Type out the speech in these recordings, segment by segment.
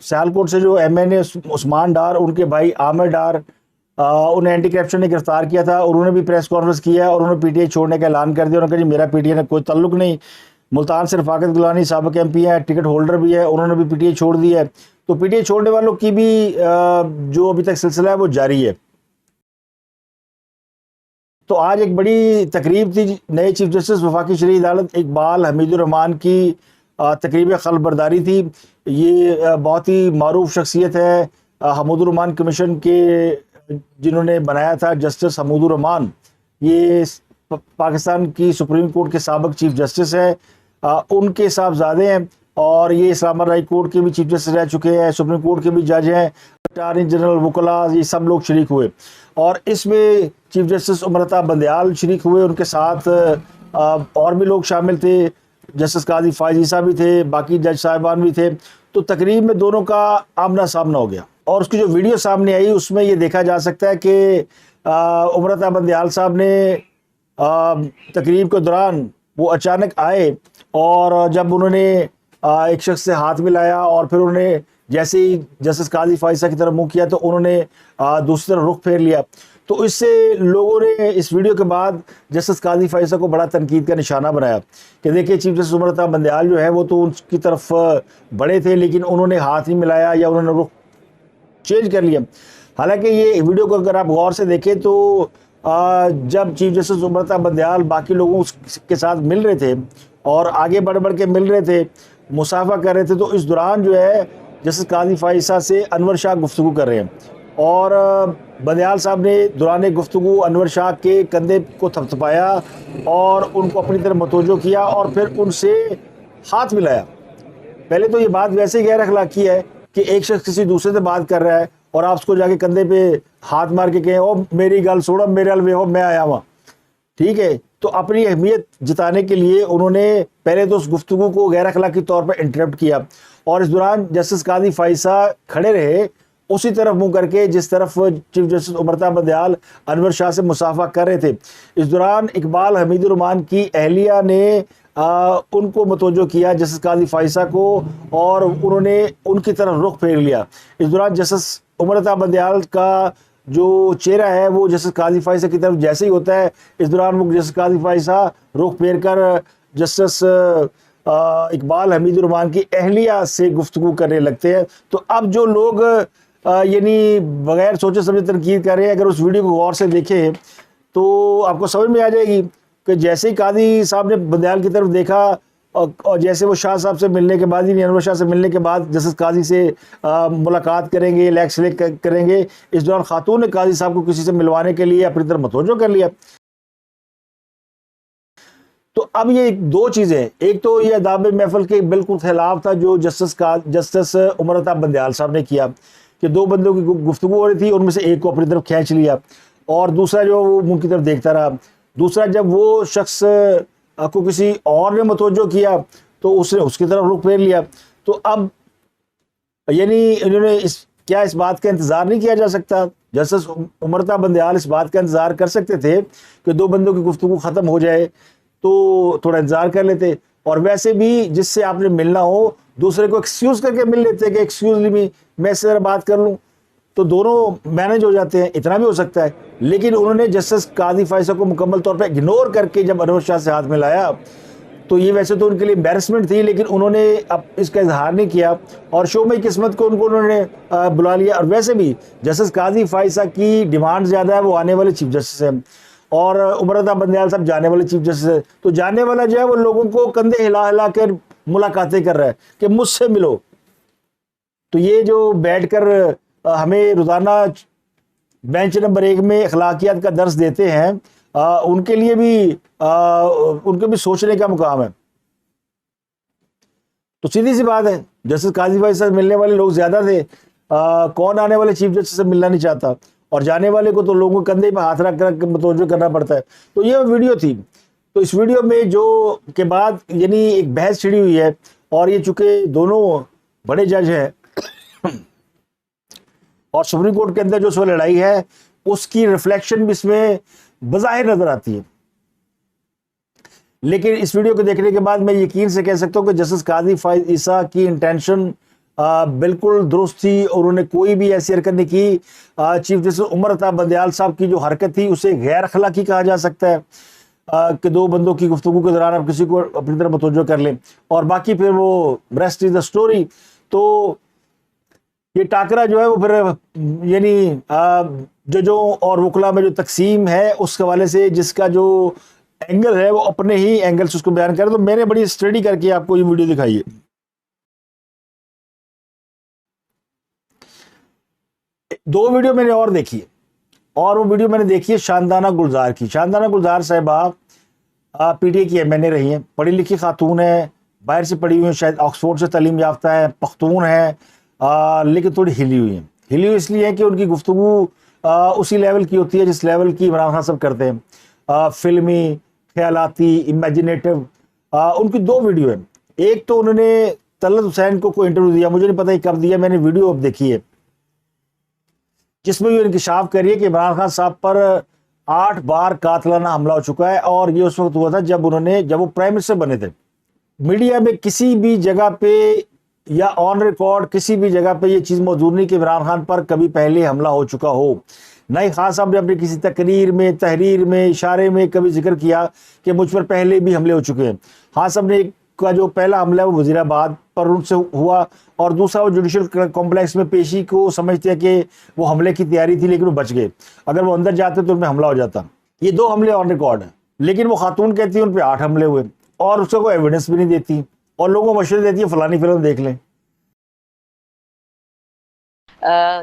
سیالکوٹ سے جو MN عثمان ڈار، ان کے بھائی عامر ڈار، انہیں اینٹی کرپشن نے گرفتار کیا تھا، اور انہوں نے بھی پریس کانفرنس کیا اور انہوں نے PTI چھوڑنے کا اعلان کر دیا. انہوں نے کہا جی میرا PTI نے کوئی تعلق نہیں. ملتان سے رفاقت گیلانی سابق MP ہیں، ٹکٹ ہولڈر بھی ہے، انہوں نے بھی PTI چھوڑ دی ہے. تو PTI چھوڑنے والوں کی بھی جو ابھی تک سلسلہ ہے وہ جاری ہے. تو آج ایک بڑی تقریب تھی نئے چیف جسٹس وفاقی شرعی عدالت اقبال حمید الرحمان کی تقریب خلف برداری تھی. یہ بہت ہی معروف شخصیت ہے حمود الرحمان کمیشن کے، جنہوں نے بنایا تھا جسٹس حمود الرحمان. یہ پاکستان کی سپریم کورٹ کے سابق چیف جسٹس ہیں، ان کے صاحبزادے ہیں، اور یہ اسلام آباد ہائی کورٹ کے بھی چیف جسٹس رہ چکے ہیں، سپریم کورٹ کے بھی جج ہیں، اٹارنی جنرل، وکلاء، یہ سب لوگ شریک ہوئے. اور اس میں چیف جسٹس عمر عطا بندیال شریک ہوئے، ان کے ساتھ اور بھی لوگ شامل تھے، جسٹس قاضی فائز عیسیٰ بھی تھے، باقی جج صاحبان بھی تھے. تو تقریب میں دونوں کا آمنا سامنا ہو گیا، اور اس کی جو ویڈیو سامنے آئی اس میں یہ دیکھا جا سکتا ہے کہ عمر عطا بندیال صاحب نے تقریب کے دوران وہ اچانک آئے، اور جب انہوں نے ایک شخص سے ہاتھ ملایا اور پھر انہوں نے جیسے ہی جسٹس قاضی فائزہ کی طرف منہ کیا تو انہوں نے دوسری طرف رخ پھیر لیا. تو اس سے لوگوں نے اس ویڈیو کے بعد جسٹس قاضی فائزہ کو بڑا تنقید کا نشانہ بنایا کہ دیکھیں چیف جسٹس عمر عطا بندیال جو ہے وہ تو ان کی طرف بڑے تھے، لیکن انہوں نے ہاتھ نہیں ملایا یا انہوں نے رخ چینج کر لیا. حالانکہ یہ ویڈیو کو اگر آپ غور سے دیکھیں تو جب چیف جسٹس عمر عطا بندیال باقی لوگوں کے ساتھ مل رہے تھے اور آگے بڑھ بڑھ کے مل رہے تھے، مصافحہ کر رہے تھے، تو اس دوران جو ہے جسٹس قاضی فائزہ سے انور شاہ گفتگو کر رہے ہیں، اور بندیال صاحب نے دوران گفتگو انور شاہ کے کندھے کو تھپتھپایا اور ان کو اپنی طرف متوجہ کیا اور پھر ان سے ہاتھ ملایا. پہلے تو یہ بات ویسے ہی غیر اخلاقی ہے کہ ایک شخص کسی دوسرے سے بات کر رہا ہے اور آپ اس کو جا کے کندھے پہ ہاتھ مار کے کہیں او میری گل سوڑو میرے الوے ہو میں آیا ہوں. ٹھیک ہے، تو اپنی اہمیت جتانے کے لیے انہوں نے پہلے تو اس گفتگو کو غیر اخلاقی طور پر انٹرپٹ کیا، اور اس دوران جسٹس قاضی فائزہ کھڑے رہے اسی طرف منہ کر کے جس طرف چیف جسٹس عمر عطا بندیال انور شاہ سے مصافحہ کر رہے تھے. اس دوران اقبال حمید الرحمان کی اہلیہ نے ان کو متوجہ کیا جسٹس قاضی فائزہ کو، اور انہوں نے ان کی طرف رخ پھیر لیا. اس دوران جسٹس عمر عطا بندیال کا جو چہرہ ہے وہ جسٹس قاضی فائزہ کی طرف جیسے ہی ہوتا ہے، اس دوران وہ جسٹس قاضی فائزہ رخ پھیر کر جسٹس اقبال حمید الرحمان کی اہلیہ سے گفتگو کرنے لگتے ہیں. تو اب جو لوگ یعنی بغیر سوچے سمجھے تنقید کر رہے ہیں، اگر اس ویڈیو کو غور سے دیکھیں تو آپ کو سمجھ میں آ جائے گی کہ جیسے ہی قاضی صاحب نے بندیال کی طرف دیکھا اور جیسے وہ شاہ صاحب سے ملنے کے بعد یعنی انور شاہ سے ملنے کے بعد جسٹس قاضی سے ملاقات کریں گے، لیگ سلیکٹ کریں گے، اس دوران خاتون نے قاضی صاحب کو کسی سے ملوانے کے لیے اپنی طرف متوجہ کر لیا. تو اب یہ دو چیزیں، ایک تو یہ آداب محفل کے بالکل خلاف تھا جو جسٹس عمر عطا بندیال صاحب نے کیا کہ دو بندوں کی گفتگو ہو رہی تھی، ان میں سے ایک کو اپنی طرف کھینچ لیا اور دوسرا جو وہ منہ کی طرف دیکھتا رہا. دوسرا جب وہ شخص کو کسی اور نے متوجہ کیا تو اس نے اس کی طرف رخ پھیر لیا. تو اب یعنی انہوں نے کیا اس بات کا انتظار نہیں کیا جا سکتا؟ جسٹس عمر عطا بندیال اس بات کا انتظار کر سکتے تھے کہ دو بندوں کی گفتگو ختم ہو جائے تو تھوڑا انتظار کر لیتے، اور ویسے بھی جس سے آپ نے ملنا ہو دوسرے کو ایکسکیوز کر کے مل لیتے کہ ایکسکیوز لی میں اس سے ذرا بات کر لوں، تو دونوں مینج ہو جاتے ہیں. اتنا بھی ہو سکتا ہے. لیکن انہوں نے جسٹس قاضی فائزہ کو مکمل طور پہ اگنور کر کے جب انور شاہ سے ہاتھ ملایا تو یہ ویسے تو ان کے لیے امبیرسمنٹ تھی، لیکن انہوں نے اب اس کا اظہار نہیں کیا اور شو میں قسمت کو انہوں نے بلا لیا. اور ویسے بھی جسٹس قاضی فائزہ کی ڈیمانڈ زیادہ ہے، وہ آنے والے چیف جسٹس ہیں، اور عمر عطا بندیال صاحب جانے والے چیف جسٹس ہے. تو جانے والا جو ہے وہ لوگوں کو کندھے ہلا ہلا کر ملاقاتیں کر رہا ہے کہ مجھ سے ملو. تو یہ جو بیٹھ کر ہمیں روزانہ بینچ نمبر 1 میں اخلاقیات کا درس دیتے ہیں، ان کے لیے بھی سوچنے کا مقام ہے. تو سیدھی سی بات ہے، جسٹس قاضی فائزہ سے ملنے والے لوگ زیادہ تھے، کون آنے والے چیف جسٹس سے ملنا نہیں چاہتا، اور جانے والے کو تو لوگوں کے کندھے پہ ہاتھ رکھ کر متوجہ کرنا پڑتا ہے. تو یہ ویڈیو تھی. تو اس ویڈیو میں جو کے بعد یعنی ایک بحث چھڑی ہوئی ہے، اور یہ چونکہ دونوں بڑے جج ہیں اور سپریم کورٹ کے اندر جو سو لڑائی ہے اس کی ریفلیکشن بھی اس میں بظاہر نظر آتی ہے. لیکن اس ویڈیو کو دیکھنے کے بعد میں یقین سے کہہ سکتا ہوں کہ جسٹس قاضی فائز عیسیٰ کی انٹینشن بالکل درست تھی اور انہوں نے کوئی بھی ایسی حرکت نہیں کی. چیف جسٹس عمر عطا بندیال صاحب کی جو حرکت تھی اسے غیر اخلاقی کہا جا سکتا ہے کہ دو بندوں کی گفتگو کے دوران آپ کسی کو اپنی طرف متوجہ کر لیں, اور باقی پھر وہ ریسٹ از دا اسٹوری. تو یہ ٹاکرا جو ہے وہ پھر یعنی ججوں اور وکلا میں جو تقسیم ہے اس حوالے سے جس کا جو اینگل ہے وہ اپنے ہی اینگل سے اس کو بیان کرے. تو میں نے بڑی اسٹڈی کر کے آپ کو یہ ویڈیو دکھائی ہے. دو ویڈیو میں نے اور دیکھی ہے, اور وہ ویڈیو میں نے دیکھی ہے شاندانہ گلزار کی. شاندانہ گلزار صاحبہ پی ٹی اے کی ایم این اے رہی ہیں, پڑھی لکھی خاتون ہے, باہر سے پڑھی ہوئی ہیں, شاید آکسفورڈ سے تعلیم یافتہ ہے, پختون ہے, لیکن تھوڑی ہلی ہوئی ہیں. ہلی ہوئی اس لیے ہے کہ ان کی گفتگو اسی لیول کی ہوتی ہے جس لیول کی عمران خان صاحب کرتے ہیں, فلمی, خیالاتی, امیجنیٹو. ان کی دو ویڈیو ہیں. ایک تو انہوں نے طلعت حسین کو کوئی انٹرویو دیا, مجھے نہیں پتہ یہ کب دیا, میں نے ویڈیو اب دیکھی ہے, جس میں یہ انکشاف کریے کہ عمران خان صاحب پر 8 بار قاتلانہ حملہ ہو چکا ہے, اور یہ اس وقت ہوا تھا جب وہ پرائم منسٹر بنے تھے. میڈیا میں کسی بھی جگہ پہ یا آن ریکارڈ کسی بھی جگہ پہ یہ چیز موجود نہیں کہ عمران خان پر کبھی پہلے حملہ ہو چکا ہو. نہ ہی خان صاحب نے اپنی کسی تقریر میں, تحریر میں, اشارے میں کبھی ذکر کیا کہ مجھ پر پہلے بھی حملے ہو چکے ہیں. خان صاحب نے کا جو پہلا حملہ ہے وہ وزیر آباد پر ان سے ہوا, اور دوسرا وہ جوڈیشل کمپلیکس میں پیشی کو سمجھتے ہیں کہ وہ حملے کی تیاری تھی لیکن وہ بچ گئے, اگر وہ اندر جاتے تو ان میں حملہ ہو جاتا. یہ 2 حملے آن ریکارڈ ہیں, لیکن وہ خاتون کہتی ہے ان پہ 8 حملے ہوئے, اور اس کو کوئی ایویڈنس بھی نہیں دیتی, اور لوگوں کو مشورے دیتی ہے فلانی فلم دیکھ لیں.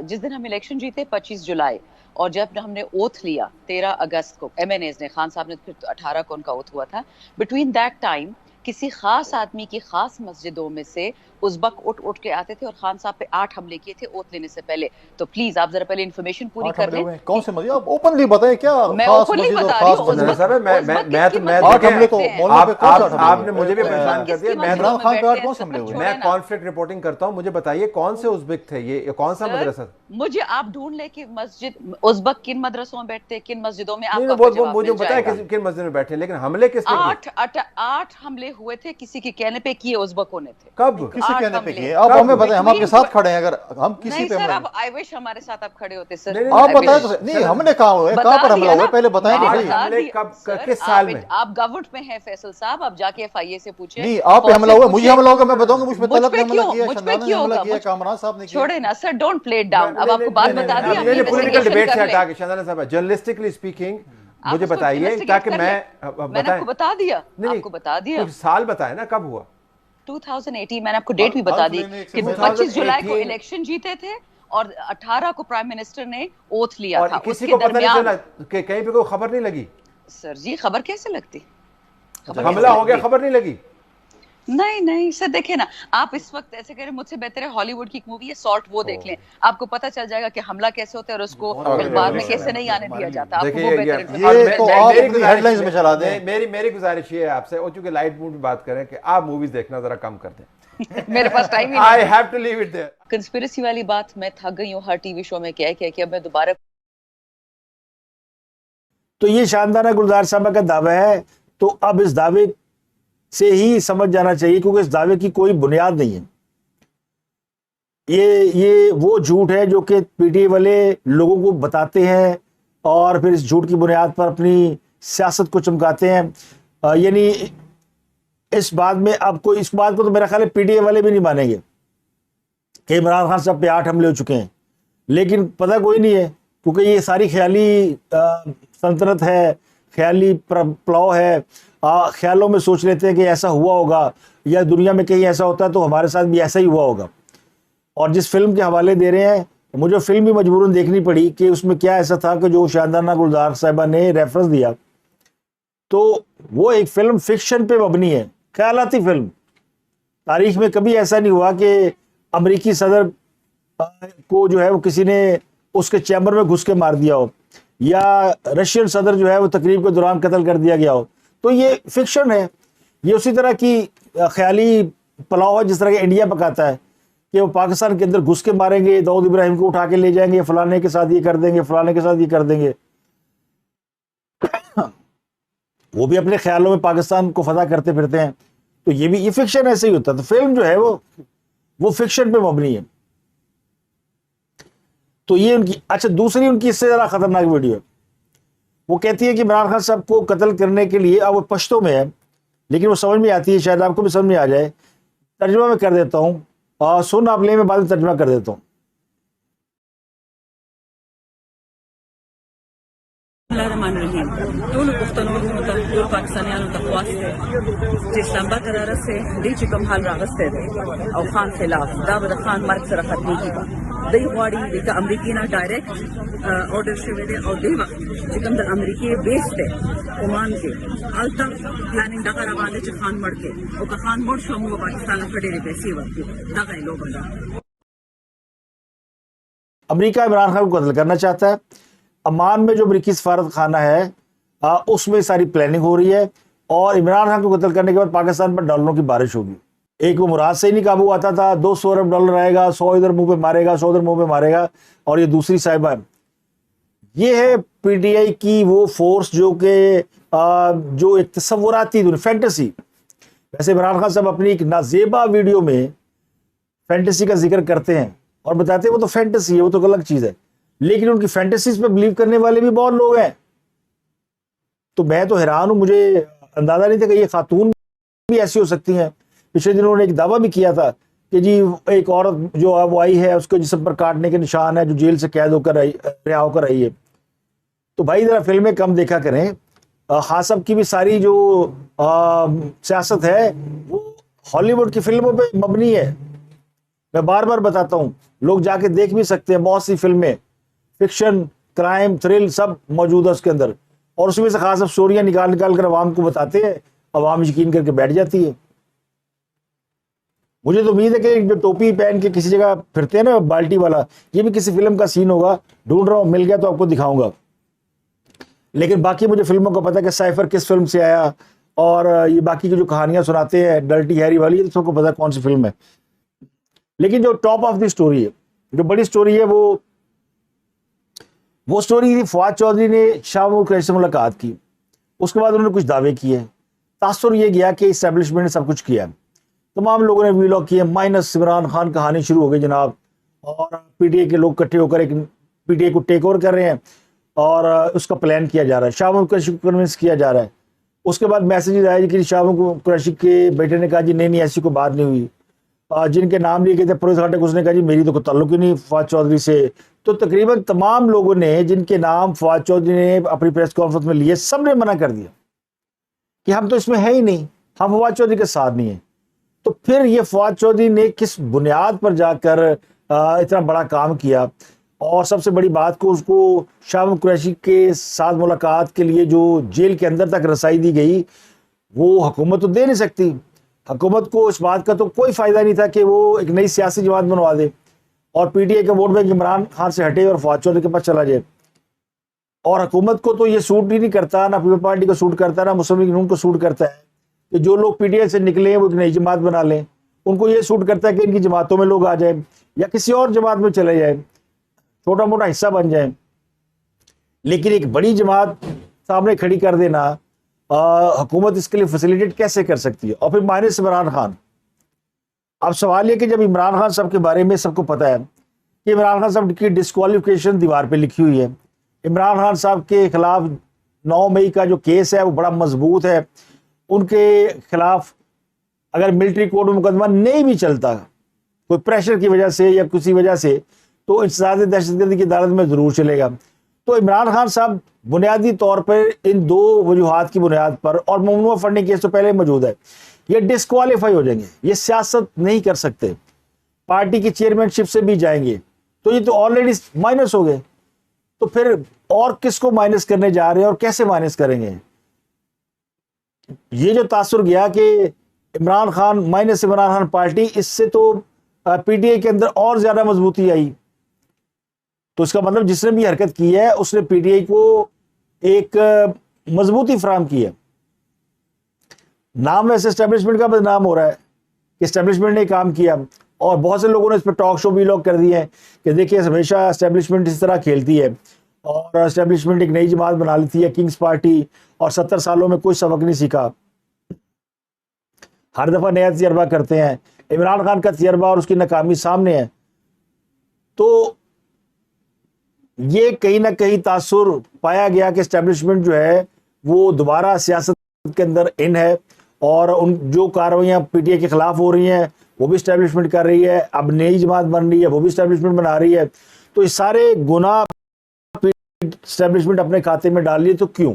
جس دن ہم الیکشن جیتے 25 جولائی, اور جب ہم نے اوتھ لیا 13 اگست کو, ایم این ایز نے, خان صاحب نے پھر 18 کو ان کا اوتھ ہوا تھا. بٹوین دیٹ ٹائم کسی خاص آدمی کی خاص مسجدوں میں سے ازبک اٹھ کے آتے تھے اور خان صاحب پہ 8 حملے کیے تھے اوتھ لینے سے پہلے. تو پلیز آپ ذرا پہلے انفارمیشن پوری کر لیں. کون سے مسجد آپ اوپنلی بتائیں, کیا میں اوپنلی بتا رہی ہوں. آپ نے مجھے بھی پریشان کر دیا. میں عمران خان پہ 8 کون سے حملے ہوئے؟ میں کانفلکٹ رپورٹنگ کرتا ہوں, مجھے بتائیے کون سے ازبک تھے, یہ کون سا مدرسہ؟ مجھے آپ ڈھونڈ لیں کہ مسجد ازبک کن مدرسوں میں بیٹھتے, کن مسجدوں میں, آپ کا جواب مجھے بتایا کن مسجد میں بیٹھے, لیکن حملے کس نے کیے؟ 8 حملے ہوئے تھے, کسی کے کہنے پہ کیے ازبکوں نے تھے. کب کسی کہنے پہ کیے؟ آپ ہمیں بتائیں, ہم آپ کے ساتھ کھڑے ہیں, اگر ہم کسی پہ نہیں سر, آئی وش ہمارے ساتھ آپ کھڑے ہوتے سر. آپ بتائیں تو نہیں, ہم نے کہاں ہوئے, کہاں پر حملہ ہوا پہلے بتائیں تو صحیح. کس سال میں؟ آپ گورنمنٹ میں ہیں فیصل صاحب, آپ جا کے ایف آئی اے سے پوچھیں. نہیں, آپ پہ حملہ ہوا, مجھے حملہ ہوگا, میں بتاؤں گا مجھ پہ طلعت نے حملہ کیا, مجھ پہ شاندانہ نے کیوں حملہ ہوگا, کیا, کامران صاحب نے کیا. چھوڑے نا سر, ڈونٹ پلے اٹ ڈاؤن. اب آپ کو بات بتا دی, میں نے پولیٹیکل ڈیبیٹ سے ہٹا کے شاندانہ صاحب جرنلسٹکلی اسپیکنگ مجھے بتائیے تاکہ میں آپ کو بتا دیا, آپ کو بتا دیا. سال بتائے نا کب ہوا. 2018 میں نے آپ کو ڈیٹ بھی بتا دی کہ 25 جولائی کو الیکشن جیتے تھے اور 18 کو پرائم منسٹر نے اوتھ لیا تھا. اور کسی کو پتہ نہیں چلا کہ کہیں پہ کوئی خبر نہیں لگی. سر جی خبر کیسے لگتی, حملہ ہو گیا خبر نہیں لگی. نہیں سر, دیکھیں نا آپ اس وقت ایسے کہہ رہے, مجھ سے بہتر ہے ہالی ووڈ کی ایک مووی ہے سالٹ, وہ دیکھ لیں, آپ کو پتہ چل جائے گا کہ حملہ کیسے ہوتا ہے اور اس کو اخبار میں کیسے نہیں آنے دیا جاتا. آپ کو وہ بہتر یہ تو آپ اپنی ہیڈ لائنز میں چلا دیں. میری گزارش یہ ہے آپ سے, اور چونکہ لائٹ موڈ میں بات کریں, کہ آپ موویز دیکھنا ذرا کم کر دیں. میرے پاس ٹائم ہی I have to leave it there. Conspiracy والی بات میں تھک گئی ہوں ہر ٹی وی شو میں کہہ کے اب میں دوبارہ. تو یہ شاندانہ گلزار صاحبہ کا دعویٰ ہے, تو اب اس دعوے سے ہی سمجھ جانا چاہیے کیونکہ اس دعوے کی کوئی بنیاد نہیں ہے. یہ وہ جھوٹ ہے جو کہ پی ٹی اے والے لوگوں کو بتاتے ہیں اور پھر اس جھوٹ کی بنیاد پر اپنی سیاست کو چمکاتے ہیں. یعنی اس بات میں اب کوئی, اس بات کو تو میرا خیال ہے پی ٹی اے والے بھی نہیں مانیں گے کہ عمران خان صاحب پہ 8 حملے ہو چکے ہیں, لیکن پتہ کوئی نہیں ہے کیونکہ یہ ساری خیالی سلطنت ہے, خیالی پلاؤ ہے. خیالوں میں سوچ لیتے ہیں کہ ایسا ہوا ہوگا یا دنیا میں کہیں ایسا ہوتا ہے تو ہمارے ساتھ بھی ایسا ہی ہوا ہوگا. اور جس فلم کے حوالے دے رہے ہیں, مجھے فلم بھی مجبوراً دیکھنی پڑی کہ اس میں کیا ایسا تھا کہ جو شاندانہ گلزار صاحبہ نے ریفرنس دیا, تو وہ ایک فلم فکشن پہ مبنی ہے, خیالاتی فلم. تاریخ میں کبھی ایسا نہیں ہوا کہ امریکی صدر کو جو ہے وہ کسی نے اس کے چیمبر میں گھس کے مار دیا ہو, یا رشین صدر جو ہے وہ تقریب کے دوران قتل کر دیا گیا ہو. تو یہ فکشن ہے. یہ اسی طرح کی خیالی پلاؤ ہے جس طرح کہ انڈیا پکاتا ہے کہ وہ پاکستان کے اندر گھس کے ماریں گے, داؤد ابراہیم کو اٹھا کے لے جائیں گے, فلانے کے ساتھ یہ کر دیں گے, فلانے کے ساتھ یہ کر دیں گے. وہ بھی اپنے خیالوں میں پاکستان کو فتح کرتے پھرتے ہیں. تو یہ بھی یہ فکشن ایسے ہی ہوتا ہے. تو فلم جو ہے وہ وہ فکشن پہ مبنی ہے. تو یہ ان کی اچھا دوسری ان کی اس سے ذرا خطرناک ویڈیو ہے. وہ کہتی ہے کہ عمران خان صاحب کو قتل کرنے کے لیے، اب وہ پشتو میں ہے لیکن وہ سمجھ میں آتی ہے، شاید آپ کو بھی سمجھ میں آ جائے. ترجمہ میں کر دیتا ہوں، سن آپ لے، میں بعد میں ترجمہ کر دیتا ہوں. Bismillahirrahmanirrahim. ټول پښتنو ته ټول پاکستانیانو ته خواسته چې اسلام آباد ته رارسه دې چې کوم حال راغسته دی او خان خلاف دا به د خان مرګ سره ختمي کیږي. دوی غواړي د امریکای نه ډایرکټ اورډر شوی دی او دې وخت چې کوم د امریکای بیس دی عمان کې الته پلانینګ دا روان دی چې خان مړ کې او که خان مړ شو موږ پاکستان ته ډېرې پیسې ورکړو. دا غي لوبه ده. امریکہ عمران خان کو قتل کرنا چاہتا ہے. عمان میں جو امریکی سفارت خانہ ہے اس میں ساری پلاننگ ہو رہی ہے اور عمران خان کو قتل کرنے کے بعد پاکستان پر ڈالروں کی بارش ہوگی. ایک وہ مراد سے ہی نہیں قابو آتا تھا، $200 ارب آئے گا، 100 ادھر منہ پہ مارے گا، 100 ادھر منہ پہ مارے گا. اور یہ دوسری صاحبہ یہ ہے پی ٹی آئی کی وہ فورس جو کہ جو ایک تصوراتی فینٹیسی. ویسے عمران خان صاحب اپنی ایک نازیبا ویڈیو میں فینٹیسی کا ذکر کرتے ہیں اور بتاتے ہیں وہ تو فینٹیسی ہے، وہ تو الگ چیز ہے، لیکن ان کی فینٹیسیز پہ بلیو کرنے والے بھی بہت لوگ ہیں. تو میں تو حیران ہوں، مجھے اندازہ نہیں تھا کہ یہ خاتون بھی ایسی ہو سکتی ہیں. پچھلے دنوں نے ایک دعویٰ بھی کیا تھا کہ جی ایک عورت جو اب آئی ہے اس کے جسم پر کاٹنے کے نشان ہے، جو جیل سے قید ہو کر رہا ہو کر آئی ہے. تو بھائی ذرا فلمیں کم دیکھا کریں. خان صاحب کی بھی ساری جو سیاست ہے وہ ہالی ووڈ کی فلموں پہ مبنی ہے. میں بار بار بتاتا ہوں، لوگ جا کے دیکھ بھی سکتے ہیں. بہت سی فلمیں فکشن، کرائم، تھرل سب موجود ہے اس کے اندر، اور اس میں سے خاص اسٹوریاں نکال کر عوام کو بتاتے ہیں، عوام یقین کر کے بیٹھ جاتی ہے. مجھے تو امید ہے کہ جو ٹوپی پہن کے کسی جگہ پھرتے ہیں نا بالٹی والا، یہ بھی کسی فلم کا سین ہوگا. ڈھونڈ رہا ہوں، مل گیا تو آپ کو دکھاؤں گا. لیکن باقی مجھے فلموں کا پتہ کہ سائفر کس فلم سے آیا، اور یہ باقی کی جو کہانیاں سناتے ہیں ڈرٹی ہیری والی، یہ سب کو پتہ کون سی فلم ہے. لیکن جو ٹاپ آف دی سٹوری ہے، جو بڑی سٹوری ہے، وہ سٹوری تھی فواد چودھری نے شاہ محمود قریشی سے ملاقات کی. اس کے بعد انہوں نے کچھ دعوے کیے. تاثر یہ گیا کہ اسٹیبلشمنٹ نے سب کچھ کیا، تمام لوگوں نے ویلاگ کیے مائنس عمران خان. کہانی شروع ہو گئی جناب، اور پی ٹی آئی کے لوگ اکٹھے ہو کر ایک پی ٹی آئی کو ٹیک اوور کر رہے ہیں اور اس کا پلان کیا جا رہا ہے. شاہ محمود قریشی کو کنونس کیا جا رہا ہے. اس کے بعد میسیجز آئے کہ شاہ محمود قریشی کے بیٹے نے کہا جی نہیں ایسی کوئی بات نہیں ہوئی. جن کے نام لیے گئے تھے پرویز خٹک، اس نے کہا جی میری تو کوئی تعلق ہی نہیں فواد چودھری سے. تو تقریباً تمام لوگوں نے جن کے نام فواد چودھری نے اپنی پریس کانفرنس میں لیے، سب نے منع کر دیا کہ ہم تو اس میں ہے ہی نہیں، ہم فواد چودھری کے ساتھ نہیں ہیں. تو پھر یہ فواد چودھری نے کس بنیاد پر جا کر اتنا بڑا کام کیا؟ اور سب سے بڑی بات کو اس کو شاہ محمود قریشی کے ساتھ ملاقات کے لیے جو جیل کے اندر تک رسائی دی گئی، وہ حکومت تو دے نہیں سکتی. حکومت کو اس بات کا تو کوئی فائدہ نہیں تھا کہ وہ ایک نئی سیاسی جماعت بنوا دے اور پی ٹی آئی کا ووٹ بینک عمران خان سے ہٹے اور فواد چودھری کے پاس چلا جائے. اور حکومت کو تو یہ سوٹ ہی نہیں کرتا، نہ پیپل پارٹی کو سوٹ کرتا، نہ مسلم لیگ نون کو سوٹ کرتا ہے کہ جو لوگ پی ٹی آئی سے نکلے ہیں وہ ایک نئی جماعت بنا لیں. ان کو یہ سوٹ کرتا ہے کہ ان کی جماعتوں میں لوگ آ جائیں یا کسی اور جماعت میں چلے جائیں، چھوٹا موٹا حصہ بن جائیں. لیکن ایک بڑی جماعت سامنے کھڑی کر دینا حکومت اس کے لیے فیسیلیٹیٹ کیسے کر سکتی ہے؟ اور پھر مائنس عمران خان. اب سوال یہ کہ جب عمران خان صاحب کے بارے میں سب کو پتہ ہے کہ عمران خان صاحب کی ڈسکوالیفیکیشن دیوار پہ لکھی ہوئی ہے، عمران خان صاحب کے خلاف 9 مئی کا جو کیس ہے وہ بڑا مضبوط ہے، ان کے خلاف اگر ملٹری کورٹ میں مقدمہ نہیں بھی چلتا کوئی پریشر کی وجہ سے یا کسی وجہ سے، تو انسداد دہشت گردی کی عدالت میں ضرور چلے گا. تو عمران خان صاحب بنیادی طور پر ان 2 وجوہات کی بنیاد پر، اور ممنوع فنڈنگ کیس تو پہلے موجود ہے، یہ ڈسکوالیفائی ہو جائیں گے. یہ سیاست نہیں کر سکتے، پارٹی کی چیئرمین شپ سے بھی جائیں گے. تو یہ تو آلریڈی مائنس ہو گئے. تو پھر اور کس کو مائنس کرنے جا رہے ہیں اور کیسے مائنس کریں گے؟ یہ جو تاثر گیا کہ عمران خان مائنس عمران خان پارٹی، اس سے تو پی ٹی آئی کے اندر اور زیادہ مضبوطی آئی. تو اس کا مطلب جس نے بھی حرکت کی ہے اس نے پی ٹی آئی کو ایک مضبوطی فراہم کی ہے. نام ویسے اسٹیبلشمنٹ کا بدنام ہو رہا ہے کہ اسٹیبلشمنٹ نے کام کیا، اور بہت سے لوگوں نے اس پہ ٹاک شو بھی لوگ کر دیے ہیں کہ دیکھیے ہمیشہ اسٹیبلشمنٹ اس طرح کھیلتی ہے، اور اسٹیبلشمنٹ ایک نئی جماعت بنا لیتی ہے کنگز پارٹی، اور 70 سالوں میں کوئی سبق نہیں سیکھا. ہر دفعہ نیا تجربہ کرتے ہیں عمران خان کا تجربہ اور اس کی ناکامی سامنے ہے، تو یہ کہیں نہ کہیں تاثر پایا گیا کہ اسٹیبلشمنٹ جو ہے وہ دوبارہ سیاست کے اندر ان ہے، اور ان جو کارروائیاں پی ٹی آئی کے خلاف ہو رہی ہیں وہ بھی اسٹیبلشمنٹ کر رہی ہے، اب نئی جماعت بن رہی ہے وہ بھی اسٹیبلشمنٹ بنا رہی ہے، تو اس سارے گناہ اسٹیبلشمنٹ اپنے کھاتے میں ڈال لیے، تو کیوں؟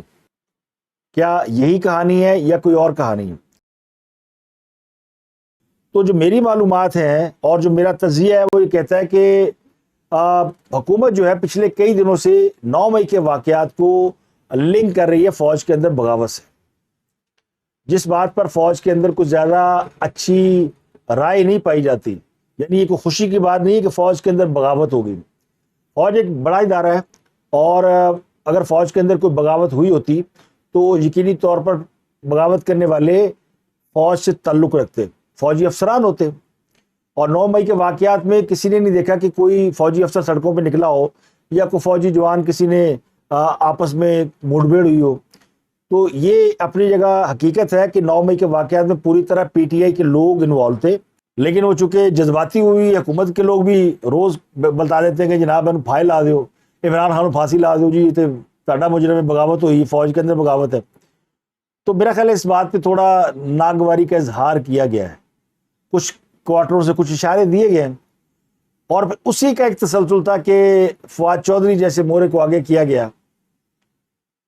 کیا یہی کہانی ہے یا کوئی اور کہانی ہے؟ تو جو میری معلومات ہیں اور جو میرا تجزیہ ہے وہ یہ کہتا ہے کہ حکومت جو ہے پچھلے کئی دنوں سے 9 مئی کے واقعات کو لنک کر رہی ہے فوج کے اندر بغاوت سے، جس بات پر فوج کے اندر کچھ زیادہ اچھی رائے نہیں پائی جاتی، یعنی یہ کوئی خوشی کی بات نہیں ہے کہ فوج کے اندر بغاوت ہوگی۔ فوج ایک بڑا ادارہ ہے، اور اگر فوج کے اندر کوئی بغاوت ہوئی ہوتی تو یقینی طور پر بغاوت کرنے والے فوج سے تعلق رکھتے، فوجی افسران ہوتے، اور 9 مئی کے واقعات میں کسی نے نہیں دیکھا کہ کوئی فوجی افسر سڑکوں پہ نکلا ہو یا کوئی فوجی جوان کسی نے آپس میں مڑ بھیڑ ہوئی ہو۔ تو یہ اپنی جگہ حقیقت ہے کہ 9 مئی کے واقعات میں پوری طرح پی ٹی آئی کے لوگ انوالو تھے، لیکن وہ چونکہ جذباتی ہوئی، حکومت کے لوگ بھی روز بتا دیتے ہیں کہ جناب ان پھائل لا دیو، عمران خان پھانسی لا دیو، جی تے تاڑا مجرم میں بغاوت ہوئی، فوج کے اندر بغاوت ہے۔ تو میرا خیال ہے اس بات پہ تھوڑا ناگواری کا اظہار کیا گیا ہے، کچھ کوارٹروں سے کچھ اشارے دیے گئے ہیں، اور اسی کا ایک تسلسل تھا کہ فواد چودھری جیسے مورے کو آگے کیا گیا،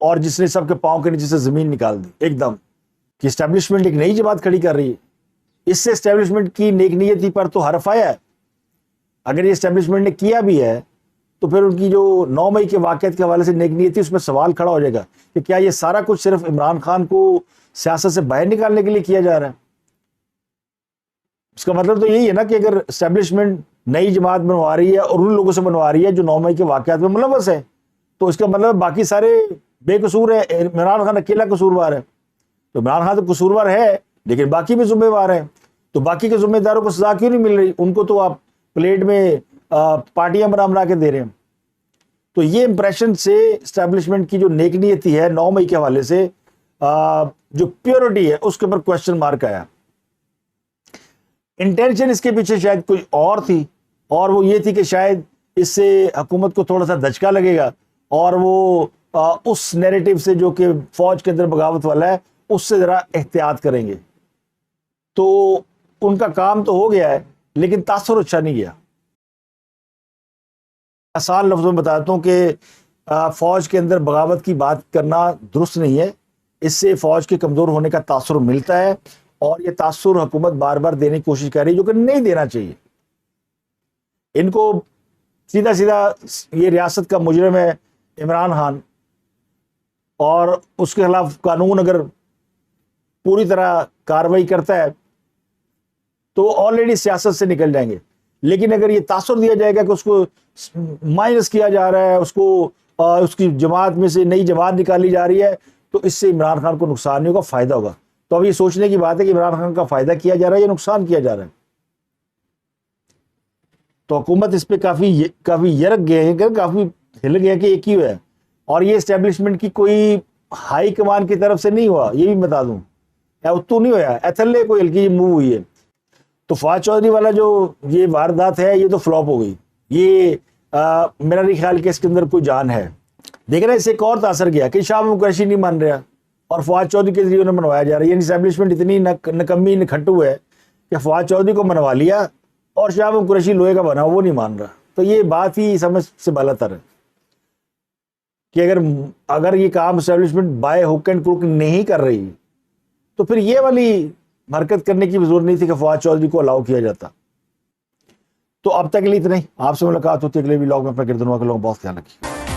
اور جس نے سب کے پاؤں کے نیچے سے زمین نکال دی ایک دم، کہ اسٹیبلشمنٹ ایک نئی جماعت کھڑی کر رہی ہے۔ اس سے اسٹیبلشمنٹ کی نیک نیتی پر تو حرف آیا ہے۔ اگر یہ اسٹیبلشمنٹ نے کیا بھی ہے تو پھر ان کی جو 9 مئی کے واقعات کے حوالے سے نیک نیتی، اس میں سوال کھڑا ہو جائے گا کہ کیا یہ سارا کچھ صرف عمران خان کو سیاست سے باہر نکالنے کے لیے کیا جا رہا ہے؟ اس کا مطلب تو یہی ہے نا کہ اگر اسٹیبلشمنٹ نئی جماعت بنوا رہی ہے اور ان لوگوں سے بنوا رہی ہے جو 9 مئی کے واقعات میں ملوث ہے، تو اس کا مطلب باقی سارے بے قصور ہیں، عمران خان اکیلا قصوروار ہے۔ تو عمران خان تو قصوروار ہے لیکن باقی بھی ذمہ وار ہیں، تو باقی کے ذمہ داروں کو سزا کیوں نہیں مل رہی؟ ان کو تو آپ پلیٹ میں پارٹیاں بنا کے دے رہے ہیں۔ تو یہ امپریشن سے اسٹیبلشمنٹ کی جو نیک نیتی ہے 9 مئی کے حوالے سے، جو پیورٹی ہے، اس کے اوپر کوشچن مارک آیا۔ انٹینشن اس کے پیچھے شاید کوئی اور تھی، اور وہ یہ تھی کہ شاید اس سے حکومت کو تھوڑا سا دھچکا لگے گا، اور وہ اس نیریٹو سے جو کہ فوج کے اندر بغاوت والا ہے اس سے ذرا احتیاط کریں گے۔ تو ان کا کام تو ہو گیا ہے لیکن تاثر اچھا نہیں گیا۔ آسان لفظوں میں بتاتا ہوں کہ فوج کے اندر بغاوت کی بات کرنا درست نہیں ہے، اس سے فوج کے کمزور ہونے کا تاثر ملتا ہے، اور یہ تاثر حکومت بار بار دینے کی کوشش کر رہی ہے جو کہ نہیں دینا چاہیے۔ ان کو سیدھا سیدھا یہ ریاست کا مجرم ہے عمران خان، اور اس کے خلاف قانون اگر پوری طرح کارروائی کرتا ہے تو آلریڈی سیاست سے نکل جائیں گے، لیکن اگر یہ تاثر دیا جائے گا کہ اس کو مائنس کیا جا رہا ہے، اس کو اس کی جماعت میں سے نئی جماعت نکالی جا رہی ہے، تو اس سے عمران خان کو نقصان نہیں ہوگا، فائدہ ہوگا۔ تو اب یہ سوچنے کی بات ہے کہ عمران خان کا فائدہ کیا جا رہا ہے یا نقصان کیا جا رہا ہے۔ تو حکومت اس پہ کافی یرک گئے ہیں، کافی ہل گئے کہ یہ کیوں ہے، اور یہ اسٹیبلشمنٹ کی کوئی ہائی کمان کی طرف سے نہیں ہوا، یہ بھی بتا دوں، اتو نہیں ہوا، ایتھلے کوئی ہلکی موو ہوئی ہے۔ تو فواد چودھری والا جو یہ واردات ہے یہ تو فلاپ ہو گئی، یہ میرا نہیں خیال کہ اس کے اندر کوئی جان ہے۔ دیکھ رہے ہیں اس سے ایک اور تاثر گیا کہ شاہ محمود قریشی نہیں مان رہا، اور فواد چودھری کے ذریعے انہیں منوایا جا رہا ہے، یعنی اسٹیبلشمنٹ اتنی نکمی نکھٹو ہے کہ فواد چودھری کو منوا لیا اور شاہ محمود قریشی لوہے کا بنا وہ نہیں مان رہا۔ تو یہ بات ہی سمجھ سے بالا تر ہے کہ اگر یہ کام establishment by hook and crook نہیں کر رہی تو پھر یہ والی حرکت کرنے کی ضرورت نہیں تھی کہ فواد چودھری کو الاؤ کیا جاتا۔ تو اب تک کے لیے اتنا ہی، آپ سے ملاقات ہوتی ہے اگلے ولاگ میں۔ اپنا گردنوا کے لوگوں بہت خیال رکھیے۔